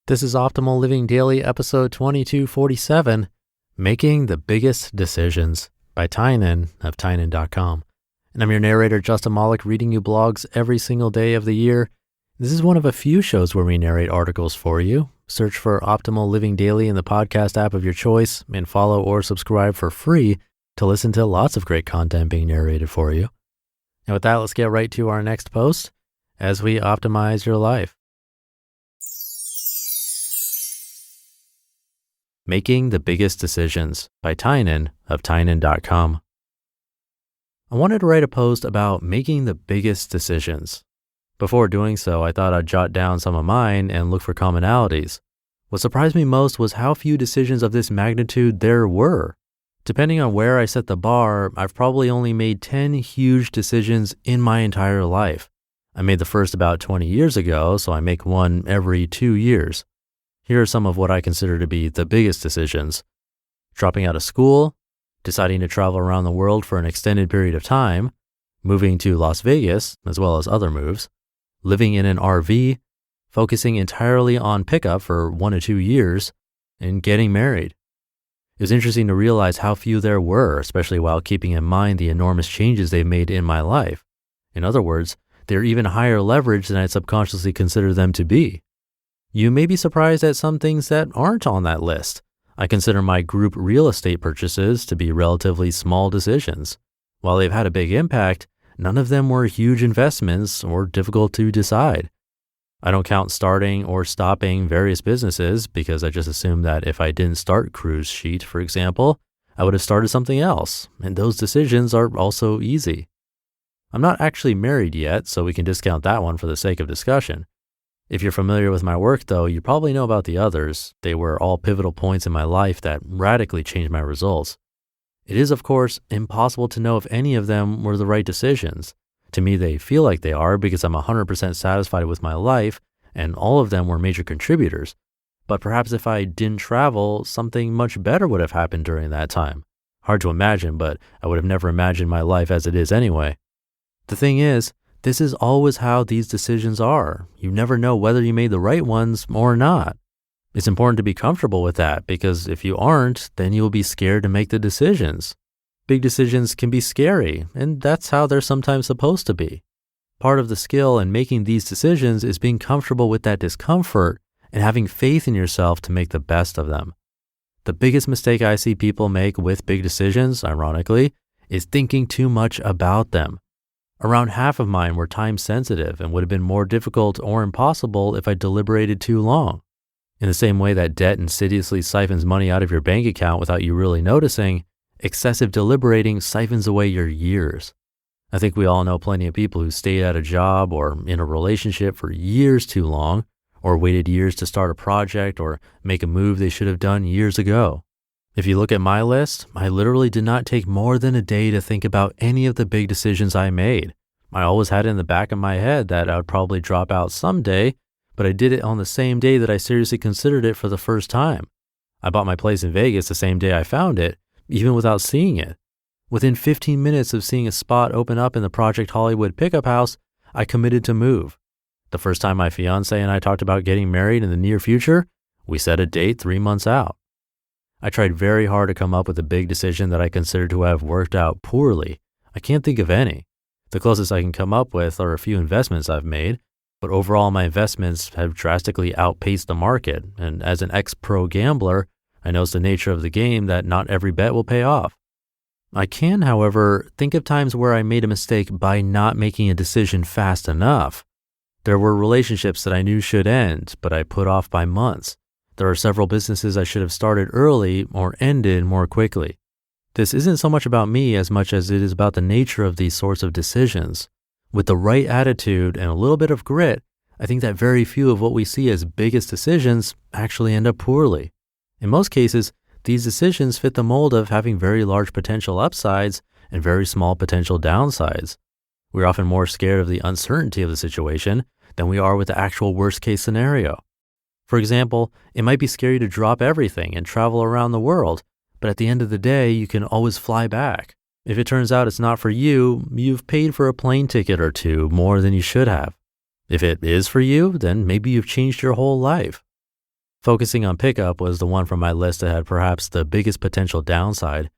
This is Optimal Living Daily, episode 2247, Making the Biggest Decisions by Tynan of Tynan.com. And I'm your narrator, Justin Malik, reading you blogs every single day of the year. This is one of a few shows where we narrate articles for you. Search for Optimal Living Daily in the podcast app of your choice and follow or subscribe for free to listen to lots of great content being narrated for you. And with that, let's get right to our next post as we optimize your life. Making the Biggest Decisions by Tynan of Tynan.com. I wanted to write a post about making the biggest decisions. Before doing so, I thought I'd jot down some of mine and look for commonalities. What surprised me most was how few decisions of this magnitude there were. Depending on where I set the bar, I've probably only made 10 huge decisions in my entire life. I made the first about 20 years ago, so I make one every 2 years. Here are some of what I consider to be the biggest decisions. Dropping out of school, deciding to travel around the world for an extended period of time, moving to Las Vegas, as well as other moves, living in an RV, focusing entirely on pickup for 1 to 2 years, and getting married. It was interesting to realize how few there were, especially while keeping in mind the enormous changes they've made in my life. In other words, they're even higher leverage than I'd subconsciously consider them to be. You may be surprised at some things that aren't on that list. I consider my group real estate purchases to be relatively small decisions. While they've had a big impact, none of them were huge investments or difficult to decide. I don't count starting or stopping various businesses because I just assume that if I didn't start Cruise Sheet, for example, I would have started something else, and those decisions are also easy. I'm not actually married yet, so we can discount that one for the sake of discussion. If you're familiar with my work, though, you probably know about the others. They were all pivotal points in my life that radically changed my results. It is, of course, impossible to know if any of them were the right decisions. To me, they feel like they are because I'm 100% satisfied with my life, and all of them were major contributors. But perhaps if I didn't travel, something much better would have happened during that time. Hard to imagine, but I would have never imagined my life as it is anyway. The thing is, this is always how these decisions are. You never know whether you made the right ones or not. It's important to be comfortable with that because if you aren't, then you'll be scared to make the decisions. Big decisions can be scary, and that's how they're sometimes supposed to be. Part of the skill in making these decisions is being comfortable with that discomfort and having faith in yourself to make the best of them. The biggest mistake I see people make with big decisions, ironically, is thinking too much about them. Around half of mine were time sensitive and would have been more difficult or impossible if I deliberated too long. In the same way that debt insidiously siphons money out of your bank account without you really noticing, excessive deliberating siphons away your years. I think we all know plenty of people who stayed at a job or in a relationship for years too long, or waited years to start a project or make a move they should have done years ago. If you look at my list, I literally did not take more than a day to think about any of the big decisions I made. I always had it in the back of my head that I would probably drop out someday, but I did it on the same day that I seriously considered it for the first time. I bought my place in Vegas the same day I found it, even without seeing it. Within 15 minutes of seeing a spot open up in the Project Hollywood pickup house, I committed to move. The first time my fiance and I talked about getting married in the near future, we set a date 3 months out. I tried very hard to come up with a big decision that I consider to have worked out poorly. I can't think of any. The closest I can come up with are a few investments I've made, but overall my investments have drastically outpaced the market, and as an ex-pro gambler, I know it's the nature of the game that not every bet will pay off. I can, however, think of times where I made a mistake by not making a decision fast enough. There were relationships that I knew should end, but I put off by months. There are several businesses I should have started early or ended more quickly. This isn't so much about me as much as it is about the nature of these sorts of decisions. With the right attitude and a little bit of grit, I think that very few of what we see as biggest decisions actually end up poorly. In most cases, these decisions fit the mold of having very large potential upsides and very small potential downsides. We're often more scared of the uncertainty of the situation than we are with the actual worst case scenario. For example, it might be scary to drop everything and travel around the world, but at the end of the day, you can always fly back. If it turns out it's not for you, you've paid for a plane ticket or two more than you should have. If it is for you, then maybe you've changed your whole life. Focusing on pickup was the one from my list that had perhaps the biggest potential downside.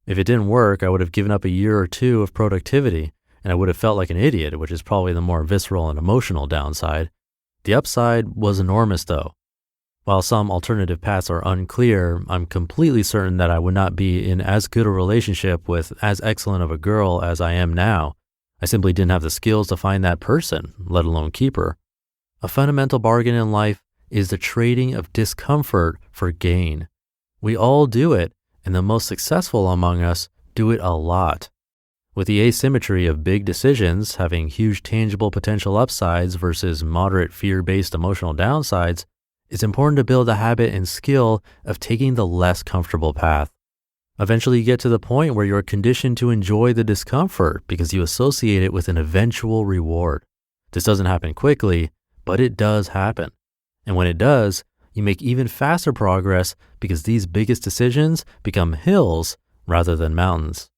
If it didn't work, I would have given up a year or two of productivity, and I would have felt like an idiot, which is probably the more visceral and emotional downside. The upside was enormous though. While some alternative paths are unclear, I'm completely certain that I would not be in as good a relationship with as excellent of a girl as I am now. I simply didn't have the skills to find that person, let alone keep her. A fundamental bargain in life is the trading of discomfort for gain. We all do it, and the most successful among us do it a lot. With the asymmetry of big decisions having huge tangible potential upsides versus moderate fear-based emotional downsides, it's important to build a habit and skill of taking the less comfortable path. Eventually you get to the point where you're conditioned to enjoy the discomfort because you associate it with an eventual reward. This doesn't happen quickly, but it does happen. And when it does, you make even faster progress because these biggest decisions become hills rather than mountains.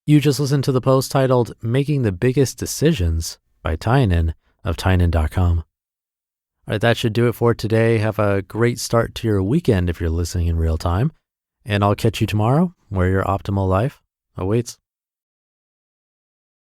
You just listened to the post titled Making the Biggest Decisions by Tynan of Tynan.com. All right, that should do it for today. Have a great start to your weekend if you're listening in real time. And I'll catch you tomorrow where your optimal life awaits.